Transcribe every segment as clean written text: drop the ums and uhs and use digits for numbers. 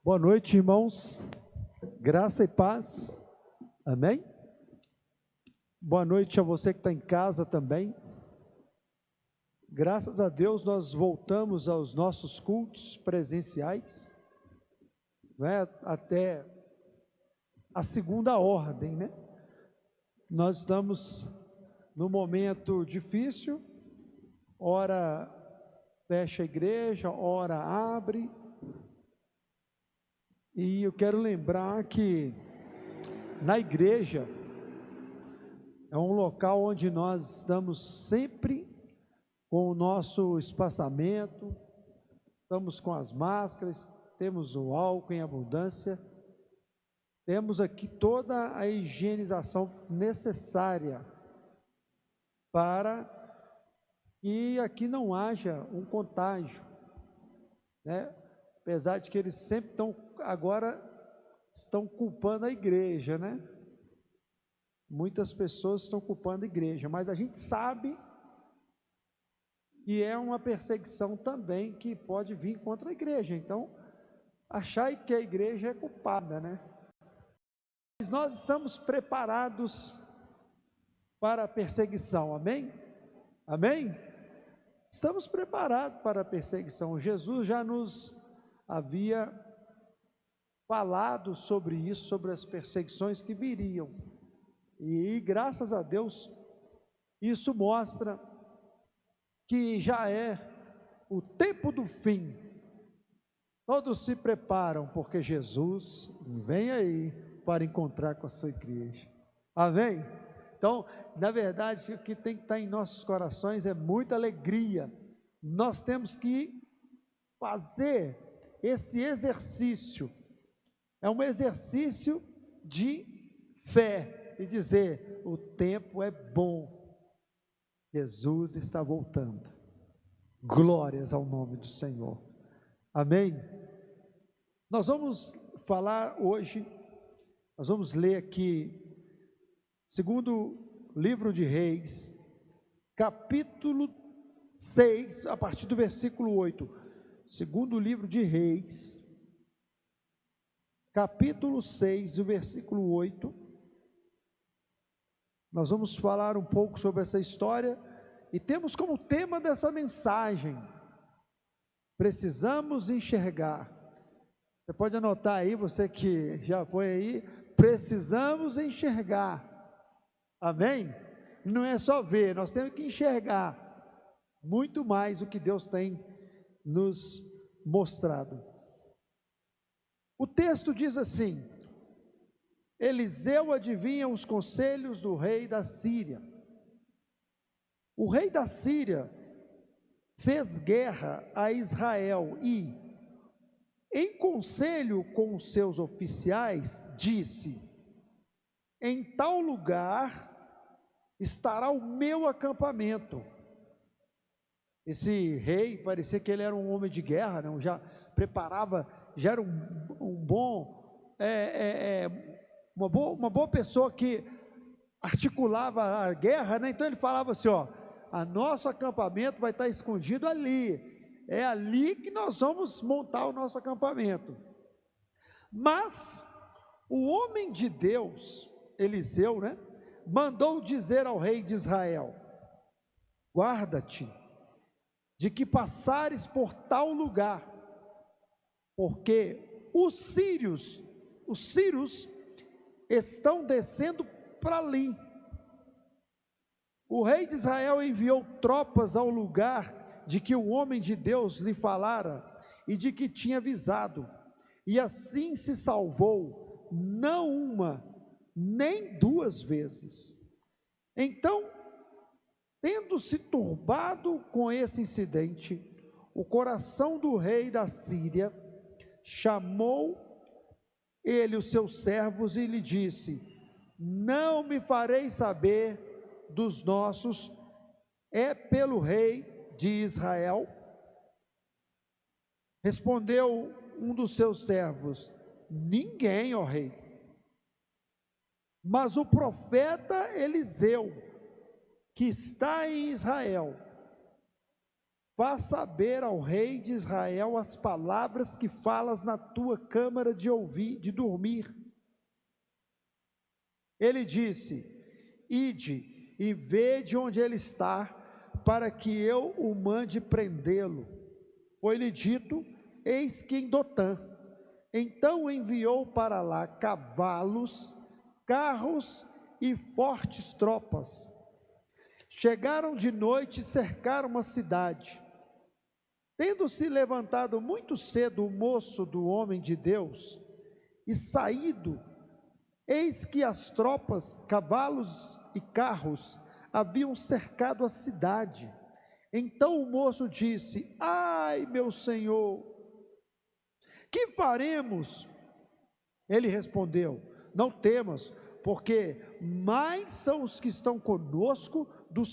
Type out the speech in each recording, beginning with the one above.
Boa noite, irmãos. Graça e paz. Amém? Boa noite a você que está em casa também. Graças a Deus nós voltamos aos nossos cultos presenciais, né? Até a segunda ordem, né? Nós estamos num momento difícil, ora fecha a igreja, ora abre. E eu quero lembrar que na igreja é um local onde nós estamos sempre com o nosso espaçamento, estamos com as máscaras, temos o álcool em abundância, temos aqui toda a higienização necessária para que aqui não haja um contágio, né? Apesar de que eles sempre estão culpando a igreja, né? Muitas pessoas estão culpando a igreja, mas a gente sabe que é uma perseguição também que pode vir contra a igreja. Então, achar que a igreja é culpada, né? Mas nós estamos preparados para a perseguição, amém? Amém? Estamos preparados para a perseguição. Jesus já nos havia falado sobre isso, sobre as perseguições que viriam, e graças a Deus, isso mostra que já é o tempo do fim. Todos se preparam, porque Jesus vem aí para encontrar com a sua igreja, amém? Então, na verdade, o que tem que estar em nossos corações é muita alegria. Nós temos que fazer esse exercício, é um exercício de fé, e dizer: o tempo é bom, Jesus está voltando, glórias ao nome do Senhor, amém? Nós vamos falar hoje, nós vamos ler aqui, segundo livro de Reis, capítulo 6, a partir do versículo 8, segundo livro de Reis, capítulo 6, o versículo 8, nós vamos falar um pouco sobre essa história, e temos como tema dessa mensagem: precisamos enxergar. Você pode anotar aí, você que já foi aí, precisamos enxergar, amém? Não é só ver, nós temos que enxergar muito mais o que Deus tem nos mostrado. O texto diz assim: Eliseu adivinha os conselhos do rei da Síria. O rei da Síria fez guerra a Israel e, em conselho com os seus oficiais, disse: em tal lugar estará o meu acampamento. Esse rei, parecia que ele era um homem de guerra, não? Já preparava, já era um bom, uma boa pessoa que articulava a guerra, né? Então ele falava assim: ó, a nosso acampamento vai estar escondido ali, é ali que nós vamos montar o nosso acampamento. Mas o homem de Deus, Eliseu, né, mandou dizer ao rei de Israel: guarda-te de que passares por tal lugar, porque os sírios estão descendo para ali. O rei de Israel enviou tropas ao lugar de que o homem de Deus lhe falara e de que tinha avisado, e assim se salvou, não uma, nem duas vezes. Então, tendo-se turbado com esse incidente, o coração do rei da Síria, chamou ele os seus servos e lhe disse: não me farei saber dos nossos, é pelo rei de Israel? Respondeu um dos seus servos: ninguém, ó rei, mas o profeta Eliseu, que está em Israel. faz saber ao rei de Israel as palavras que falas na tua câmara de dormir. Ele disse: ide e vede onde ele está, para que eu o mande prendê-lo. Foi-lhe dito: eis que em Dotã. Então enviou para lá cavalos, carros e fortes tropas. Chegaram de noite e cercaram a cidade. Tendo-se levantado muito cedo o moço do homem de Deus e saído, eis que as tropas, cavalos e carros haviam cercado a cidade. Então o moço disse: ai, meu senhor, que faremos? Ele respondeu: não temas, porque mais são os que estão conosco do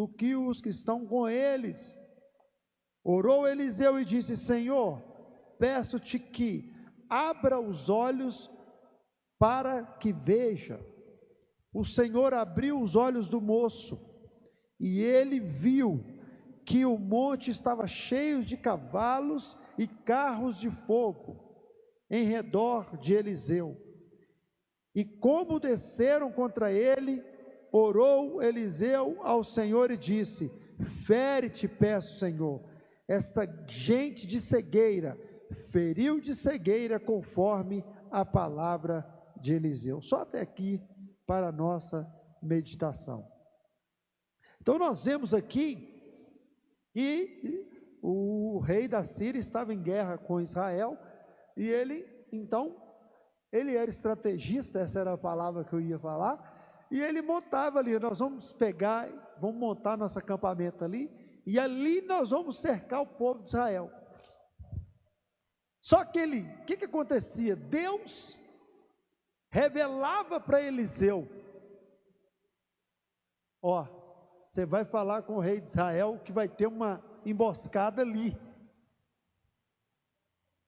que os que estão com eles. Orou Eliseu e disse: Senhor, peço-te que abra os olhos para que veja. O Senhor abriu os olhos do moço, e ele viu que o monte estava cheio de cavalos e carros de fogo em redor de Eliseu. E como desceram contra ele, orou Eliseu ao Senhor e disse: fere-te, peço, Senhor, esta gente de cegueira, feriu de cegueira conforme a palavra de Eliseu. Só até aqui para a nossa meditação. Então nós vemos aqui que o rei da Síria estava em guerra com Israel, e ele era estrategista, essa era a palavra que eu ia falar, e ele montava ali: nós vamos montar nosso acampamento ali, e ali nós vamos cercar o povo de Israel. Só que o que acontecia? Deus revelava para Eliseu: ó, você vai falar com o rei de Israel que vai ter uma emboscada ali.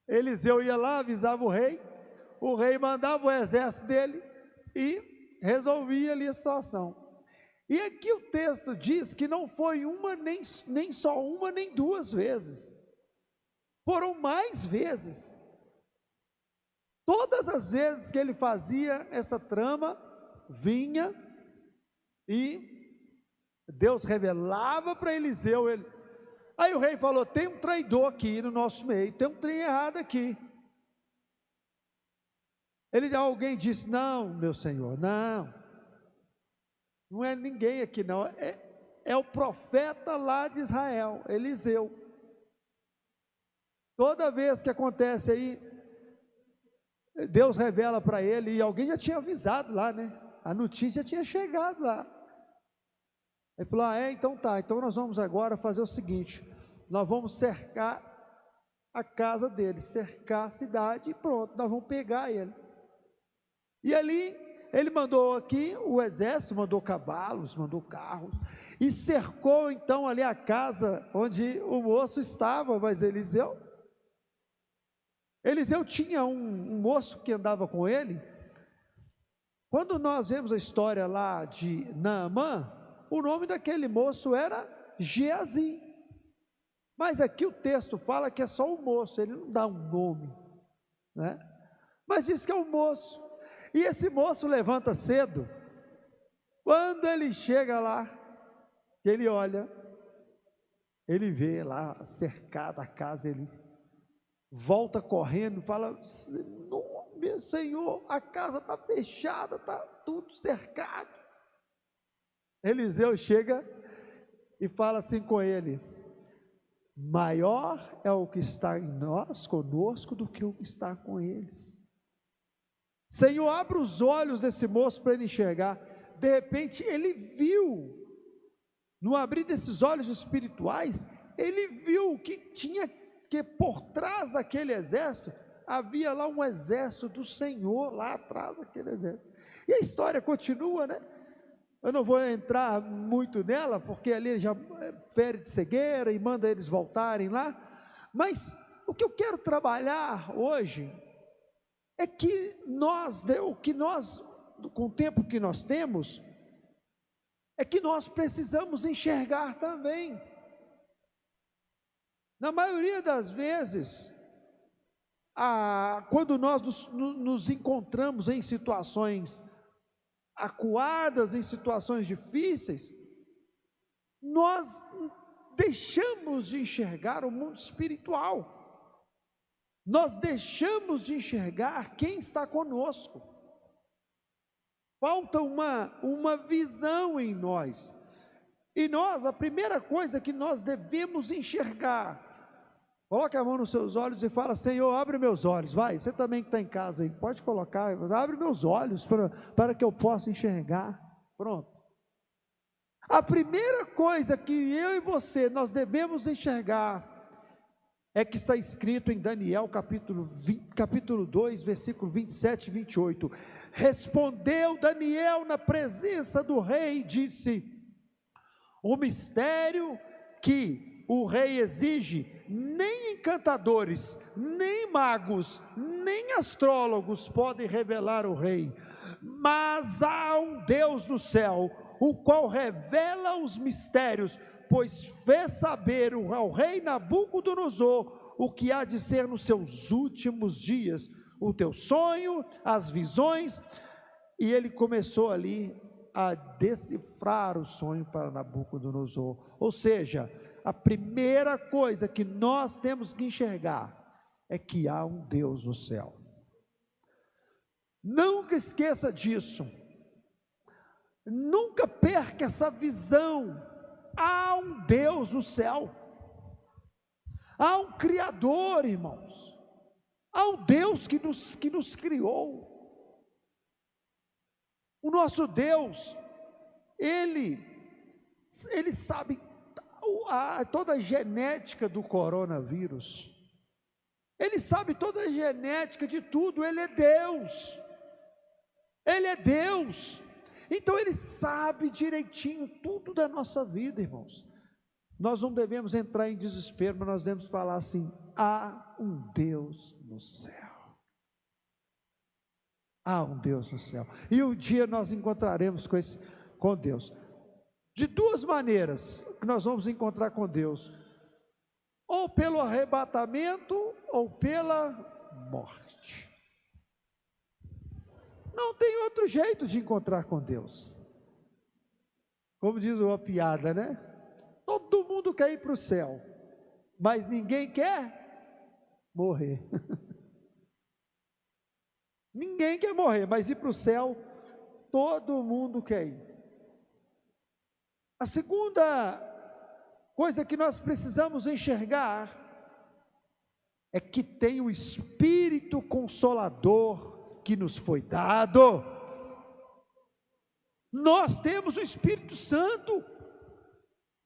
Eliseu ia lá, avisava o rei mandava o exército dele e resolvia ali a situação. E aqui o texto diz que não foi nem só uma, nem duas vezes, foram mais vezes. Todas as vezes que ele fazia essa trama, vinha e Deus revelava para Eliseu. Aí o rei falou: tem um traidor aqui no nosso meio, tem um trem errado aqui. Alguém disse: não, meu senhor, não é ninguém aqui não, é o profeta lá de Israel, Eliseu. Toda vez que acontece aí, Deus revela para ele, e alguém já tinha avisado lá, né? A notícia tinha chegado lá. Ele falou: então tá, então nós vamos agora fazer o seguinte: nós vamos cercar a casa dele, cercar a cidade, e pronto, nós vamos pegar ele. E ali, ele mandou aqui o exército, mandou cavalos, mandou carros, e cercou então ali a casa onde o moço estava. Mas Eliseu tinha um moço que andava com ele. Quando nós vemos a história lá de Naamã, o nome daquele moço era Geazi, mas aqui o texto fala que é só o moço, ele não dá um nome, né? Mas diz que é o moço. E esse moço levanta cedo. Quando ele chega lá, ele olha, ele vê lá cercada a casa, ele volta correndo, fala: meu senhor, a casa está fechada, está tudo cercado. Eliseu chega e fala assim com ele: maior é o que está em nós, conosco, do que o que está com eles. Senhor, abre os olhos desse moço para ele enxergar. De repente ele viu, no abrir desses olhos espirituais, ele viu que por trás daquele exército, havia lá um exército do Senhor, lá atrás daquele exército. E a história continua, né? Eu não vou entrar muito nela, porque ali ele já fere de cegueira e manda eles voltarem lá. Mas o que eu quero trabalhar hoje é que com o tempo que nós temos, é que nós precisamos enxergar também. Na maioria das vezes, quando nós nos encontramos em situações acuadas, em situações difíceis, nós deixamos de enxergar o mundo espiritual, nós deixamos de enxergar quem está conosco, falta uma visão em nós, e a primeira coisa que nós devemos enxergar, coloque a mão nos seus olhos e fala: Senhor, abre meus olhos, vai, você também que está em casa aí, pode colocar, abre meus olhos para que eu possa enxergar. Pronto. A primeira coisa que eu e você, nós devemos enxergar, é que está escrito em Daniel capítulo 2, versículo 27 e 28, respondeu Daniel na presença do rei e disse: o mistério que o rei exige, nem encantadores, nem magos, nem astrólogos podem revelar ao rei, mas há um Deus no céu, o qual revela os mistérios, pois fez saber ao rei Nabucodonosor o que há de ser nos seus últimos dias, o teu sonho, as visões, e ele começou ali a decifrar o sonho para Nabucodonosor. Ou seja, a primeira coisa que nós temos que enxergar é que há um Deus no céu. Nunca esqueça disso, nunca perca essa visão. Há um Deus no céu, há um Criador, irmãos, há um Deus que nos criou. O nosso Deus, Ele sabe toda a genética do coronavírus, Ele sabe toda a genética de tudo, Ele é Deus, então Ele sabe direitinho tudo da nossa vida, irmãos. Nós não devemos entrar em desespero, mas nós devemos falar assim: há um Deus no céu. Há um Deus no céu, e um dia nós encontraremos com Deus, de duas maneiras que nós vamos encontrar com Deus: ou pelo arrebatamento, ou pela morte. Não tem outro jeito de encontrar com Deus. Como diz uma piada, né? Todo mundo quer ir para o céu, mas ninguém quer morrer. Ninguém quer morrer, mas ir para o céu, todo mundo quer ir. A segunda coisa que nós precisamos enxergar é que tem o Espírito Consolador que nos foi dado. Nós temos o Espírito Santo.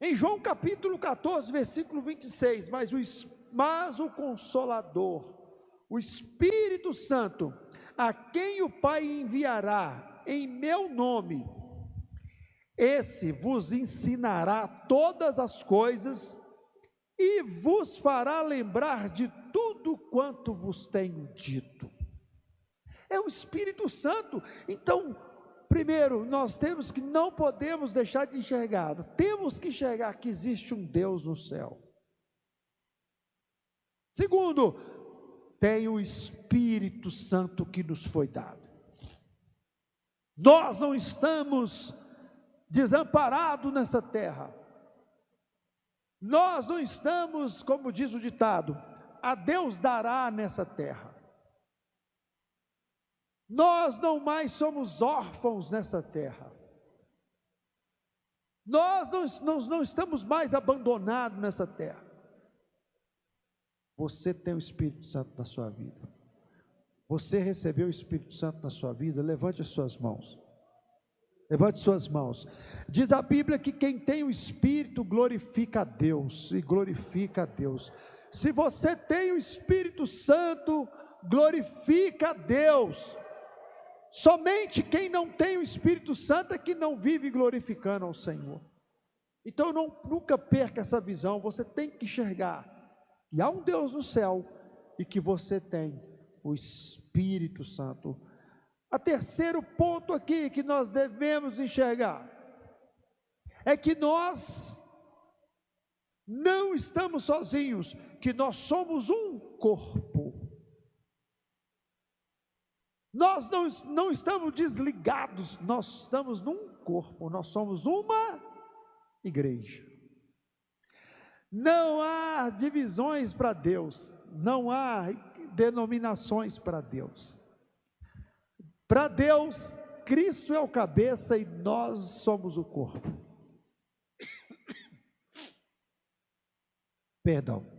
Em João capítulo 14, versículo 26, mas o Consolador, o Espírito Santo, a quem o Pai enviará em meu nome, esse vos ensinará todas as coisas e vos fará lembrar de tudo quanto vos tenho dito. É o Espírito Santo. Então, primeiro, não podemos deixar de enxergar, temos que enxergar que existe um Deus no céu. Segundo, tem o Espírito Santo que nos foi dado. Nós não estamos desamparados nessa terra, nós não estamos, como diz o ditado, a Deus dará nessa terra. Nós não mais somos órfãos nessa terra, nós não estamos mais abandonados nessa terra. Você tem o Espírito Santo na sua vida, você recebeu o Espírito Santo na sua vida. Levante as suas mãos, levante suas mãos. Diz a Bíblia que quem tem o Espírito glorifica a Deus, e glorifica a Deus. Se você tem o Espírito Santo, glorifica a Deus. Somente quem não tem o Espírito Santo é que não vive glorificando ao Senhor. Então nunca perca essa visão. Você tem que enxergar que há um Deus no céu e que você tem o Espírito Santo. O terceiro ponto aqui que nós devemos enxergar é que nós não estamos sozinhos, que nós somos um corpo. Nós não estamos desligados, nós estamos num corpo, nós somos uma igreja. Não há divisões para Deus, não há denominações para Deus. Para Deus, Cristo é o cabeça e nós somos o corpo. Perdão.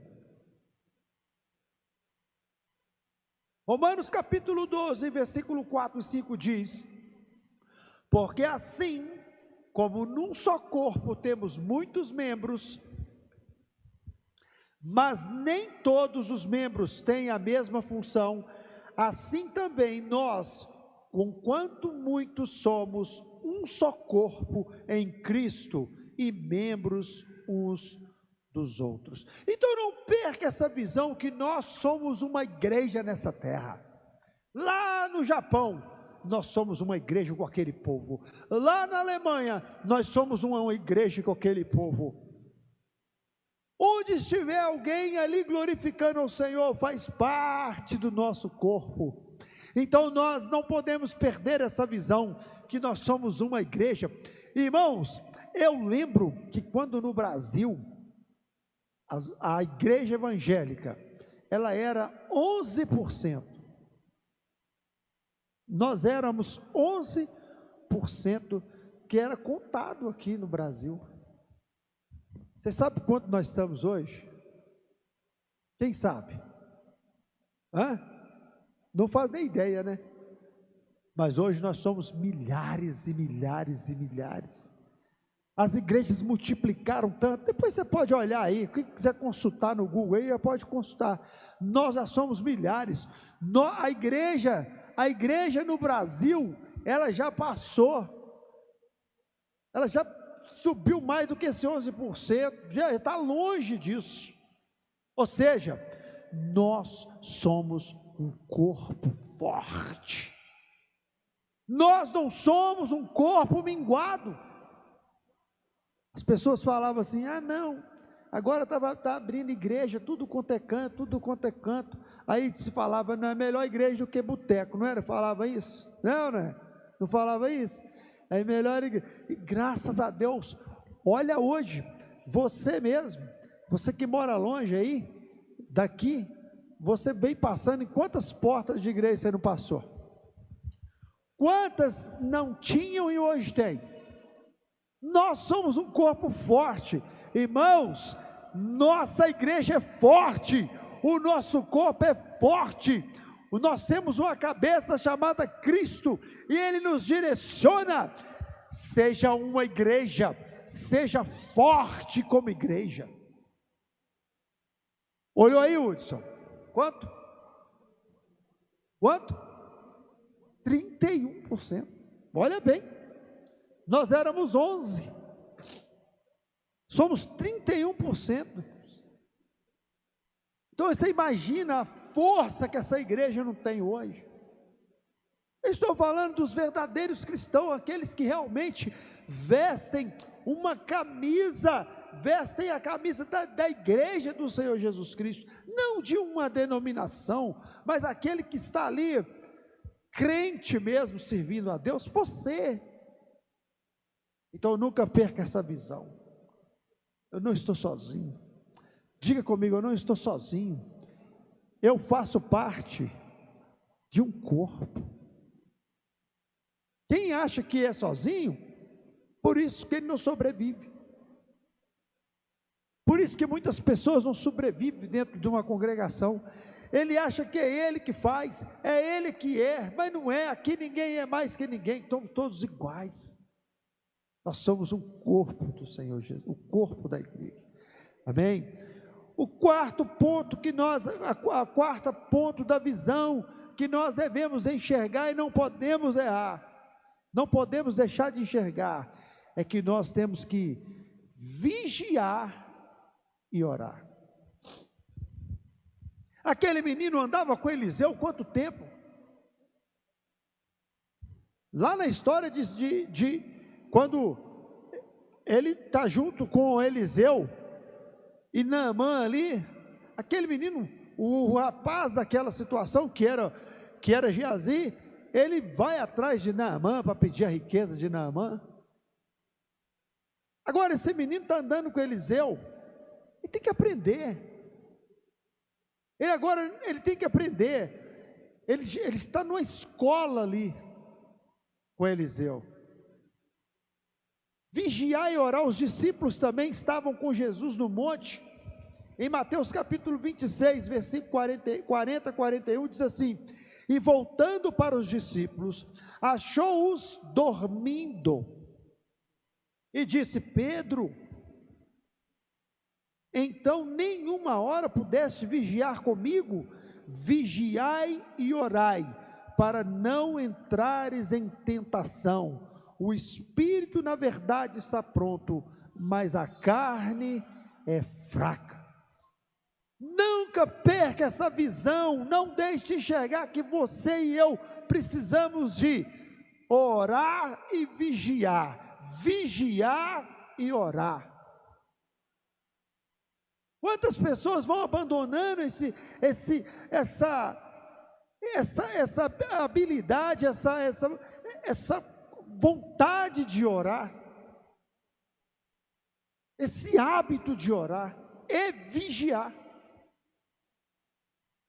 Romanos capítulo 12, versículo 4 e 5 diz: porque assim como num só corpo temos muitos membros, mas nem todos os membros têm a mesma função, assim também nós, conquanto muitos somos um só corpo em Cristo e membros uns dos outros. Então não perca essa visão que nós somos uma igreja nessa terra. Lá no Japão, nós somos uma igreja com aquele povo. Lá na Alemanha, nós somos uma igreja com aquele povo. Onde estiver alguém ali glorificando ao Senhor, faz parte do nosso corpo. Então nós não podemos perder essa visão, que nós somos uma igreja. Irmãos, eu lembro que quando no Brasil, a igreja evangélica, ela era 11%. Nós éramos 11% que era contado aqui no Brasil. Você sabe quanto nós estamos hoje? Quem sabe? Não faz nem ideia, né? Mas hoje nós somos milhares e milhares e milhares. As igrejas multiplicaram tanto. Depois você pode olhar aí, quem quiser consultar no Google aí, já pode consultar. Nós já somos milhares. A igreja no Brasil, ela já passou, ela já subiu mais do que esse 11%, já está longe disso. Ou seja, nós somos um corpo forte. Nós não somos um corpo minguado. As pessoas falavam assim: não, agora está abrindo igreja, tudo quanto é canto. Aí se falava: não, é melhor igreja do que boteco, não era? Falava isso? Não, né? Não falava isso? É melhor igreja. E graças a Deus, olha hoje, você mesmo, você que mora longe aí, daqui, você vem passando, em quantas portas de igreja você não passou? Quantas não tinham e hoje tem? Nós somos um corpo forte, irmãos. Nossa igreja é forte, o nosso corpo é forte. Nós temos uma cabeça chamada Cristo, e Ele nos direciona. Seja uma igreja, seja forte como igreja. Olhou aí, Hudson? Quanto? 31%. Olha bem, nós éramos 11%, somos 31%. Então você imagina a força que essa igreja não tem hoje. Eu estou falando dos verdadeiros cristãos, aqueles que realmente vestem uma camisa, vestem a camisa da igreja do Senhor Jesus Cristo, não de uma denominação, mas aquele que está ali, crente mesmo, servindo a Deus. Você. Então nunca perca essa visão. Eu não estou sozinho. Diga comigo: eu não estou sozinho. Eu faço parte de um corpo. Quem acha que é sozinho, por isso que ele não sobrevive. Por isso que muitas pessoas não sobrevivem dentro de uma congregação. Ele acha que é ele que faz, é ele que é, mas não é. Aqui ninguém é mais que ninguém, estamos todos iguais. Nós somos um corpo do Senhor Jesus, o corpo da igreja. Amém? O quarto ponto a quarta ponto da visão que nós devemos enxergar e não podemos errar, não podemos deixar de enxergar, é que nós temos que vigiar e orar. Aquele menino andava com Eliseu quanto tempo? Lá na história quando ele está junto com Eliseu, E Naamã ali, aquele menino, o rapaz daquela situação que era Geazi, ele vai atrás de Naamã para pedir a riqueza de Naamã. Agora esse menino está andando com Eliseu, ele tem que aprender. Ele tem que aprender. Ele está numa escola ali com Eliseu. Vigiar e orar. Os discípulos também estavam com Jesus no monte. Em Mateus capítulo 26, versículo 40, 41, diz assim: e voltando para os discípulos, achou-os dormindo, e disse: Pedro, então nenhuma hora pudeste vigiar comigo? Vigiai e orai, para não entrares em tentação. O espírito na verdade está pronto, mas a carne é fraca. Nunca perca essa visão, não deixe de enxergar que você e eu precisamos de orar e vigiar e orar. Quantas pessoas vão abandonando essa habilidade, essa vontade de orar, esse hábito de orar e vigiar.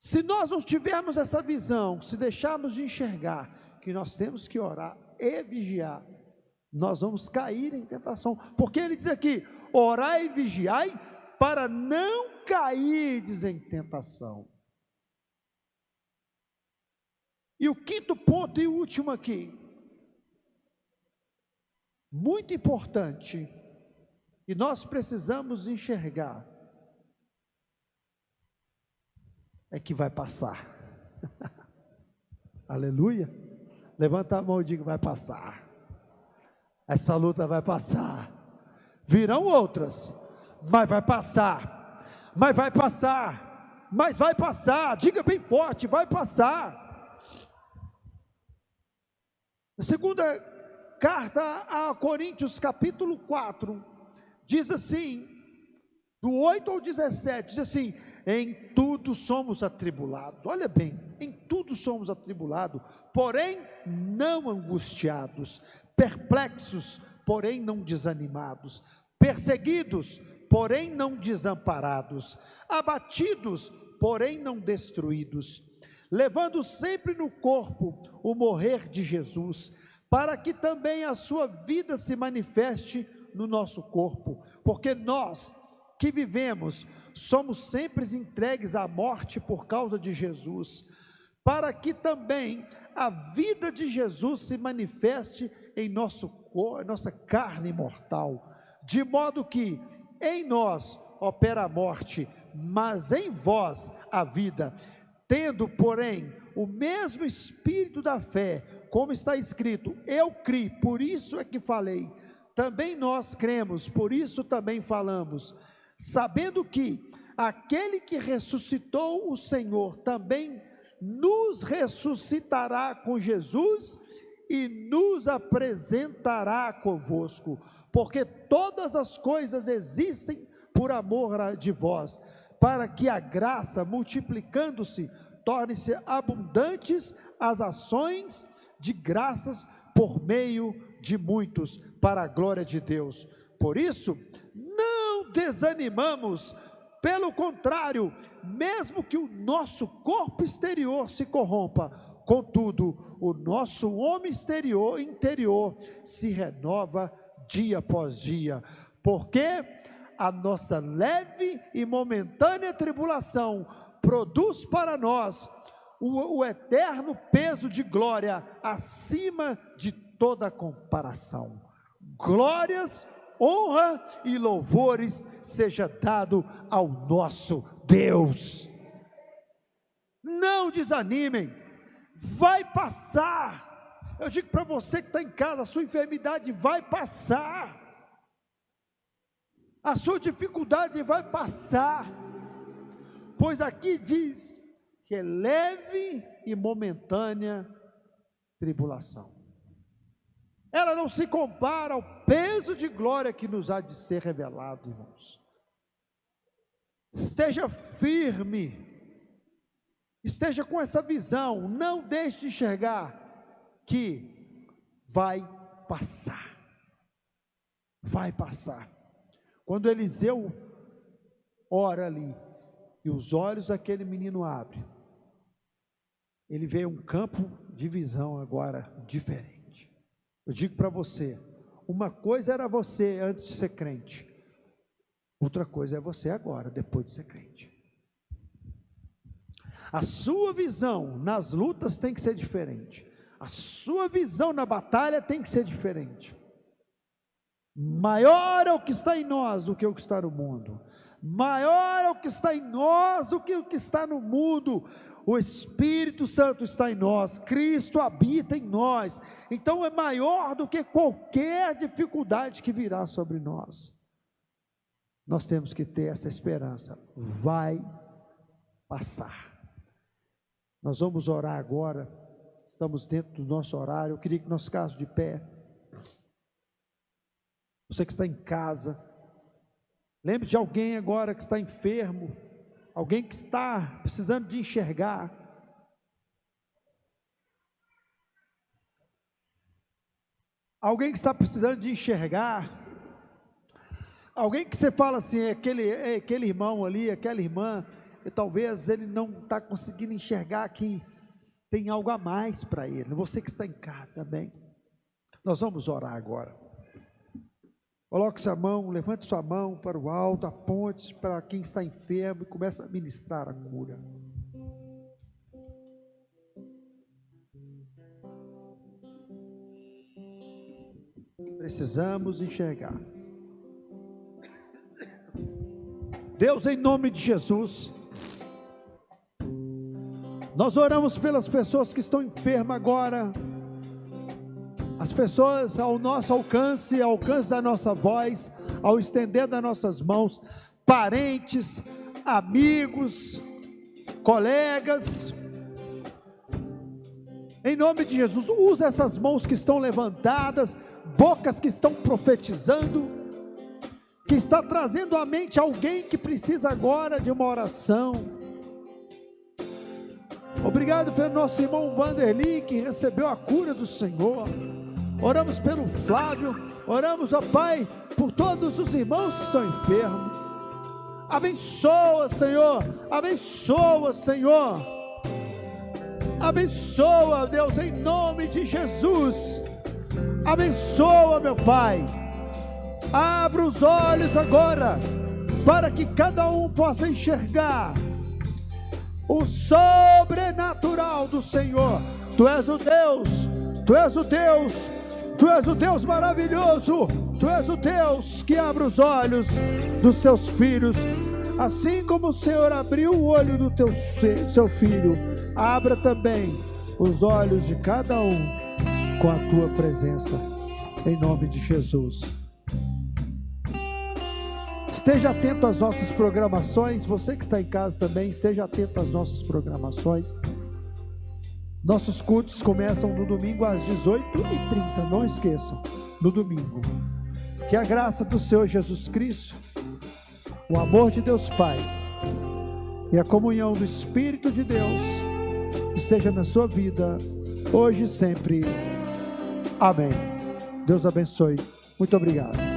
Se nós não tivermos essa visão, se deixarmos de enxergar que nós temos que orar e vigiar, nós vamos cair em tentação, porque ele diz aqui: orai e vigiai, para não cair em tentação. E o quinto ponto e último aqui, muito importante, e nós precisamos enxergar, é que vai passar. Aleluia. Levanta a mão e diga: vai passar. Essa luta vai passar. Virão outras, mas vai passar. Mas vai passar. Mas vai passar. Diga bem forte: vai passar. Na segunda carta a Coríntios, capítulo 4, diz assim, do 8 ao 17, diz assim: em tudo somos atribulados. Olha bem, em tudo somos atribulados, porém não angustiados, perplexos, porém não desanimados, perseguidos, porém não desamparados, abatidos, porém não destruídos, levando sempre no corpo o morrer de Jesus, para que também a sua vida se manifeste no nosso corpo, porque nós que vivemos, somos sempre entregues à morte por causa de Jesus, para que também a vida de Jesus se manifeste em nossa carne mortal, de modo que em nós opera a morte, mas em vós a vida, tendo porém o mesmo espírito da fé, como está escrito: eu criei, por isso é que falei, também nós cremos, por isso também falamos, sabendo que aquele que ressuscitou o Senhor também nos ressuscitará com Jesus e nos apresentará convosco, porque todas as coisas existem por amor de vós, para que a graça, multiplicando-se, torne-se abundantes as ações de graças por meio de muitos, para a glória de Deus. Por isso, não desanimamos, pelo contrário, mesmo que o nosso corpo exterior se corrompa, contudo, o nosso homem interior se renova dia após dia, porque a nossa leve e momentânea tribulação produz para nós o eterno peso de glória acima de toda comparação. Glórias, honra e louvores seja dado ao nosso Deus. Não desanimem, vai passar. Eu digo para você que está em casa, a sua enfermidade vai passar, a sua dificuldade vai passar, pois aqui diz que é leve e momentânea tribulação. Ela não se compara ao peso de glória que nos há de ser revelado, irmãos. esteja firme, esteja com essa visão, não deixe de enxergar que vai passar, vai passar. Quando Eliseu ora ali, e os olhos daquele menino abrem, ele vê um campo de visão agora diferente. Eu digo para você, uma coisa era você antes de ser crente, outra coisa é você agora, depois de ser crente. A sua visão nas lutas tem que ser diferente, a sua visão na batalha tem que ser diferente. Maior é o que está em nós do que o que está no mundo, maior é o que está em nós do que o que está no mundo. O Espírito Santo está em nós, Cristo habita em nós, então é maior do que qualquer dificuldade que virá sobre nós. Nós temos que ter essa esperança, vai passar. Nós vamos orar agora, estamos dentro do nosso horário. Eu queria que nós ficássemos de pé. Você que está em casa, lembre de alguém agora que está enfermo, alguém que está precisando de enxergar. Alguém que está precisando de enxergar. Alguém que você fala assim, aquele irmão ali, aquela irmã, e talvez ele não está conseguindo enxergar que tem algo a mais para ele. Você que está em casa também. Nós vamos orar agora. Coloque sua mão, levante sua mão para o alto, aponte para quem está enfermo e comece a ministrar a cura. Precisamos enxergar. Deus, em nome de Jesus, nós oramos pelas pessoas que estão enfermas agora, as pessoas ao nosso alcance, ao alcance da nossa voz, ao estender das nossas mãos, parentes, amigos, colegas, em nome de Jesus, usa essas mãos que estão levantadas, bocas que estão profetizando, que está trazendo à mente alguém que precisa agora de uma oração. Obrigado pelo nosso irmão Vanderly, que recebeu a cura do Senhor. Oramos pelo Flávio, oramos, ó Pai, por todos os irmãos que estão enfermos. Abençoa, Senhor, abençoa, Senhor, abençoa, Deus, em nome de Jesus. Abençoa, meu Pai. Abra os olhos agora, para que cada um possa enxergar o sobrenatural do Senhor. Tu és o Deus, Tu és o Deus, Tu és o Deus maravilhoso, Tu és o Deus que abre os olhos dos Teus filhos, assim como o Senhor abriu o olho do seu filho, abra também os olhos de cada um com a Tua presença, em nome de Jesus. Esteja atento às nossas programações, você que está em casa também, esteja atento às nossas programações. Nossos cultos começam no domingo às 18h30, não esqueçam, no domingo. Que a graça do Senhor Jesus Cristo, o amor de Deus Pai e a comunhão do Espírito de Deus esteja na sua vida, hoje e sempre. Amém. Deus abençoe. Muito obrigado.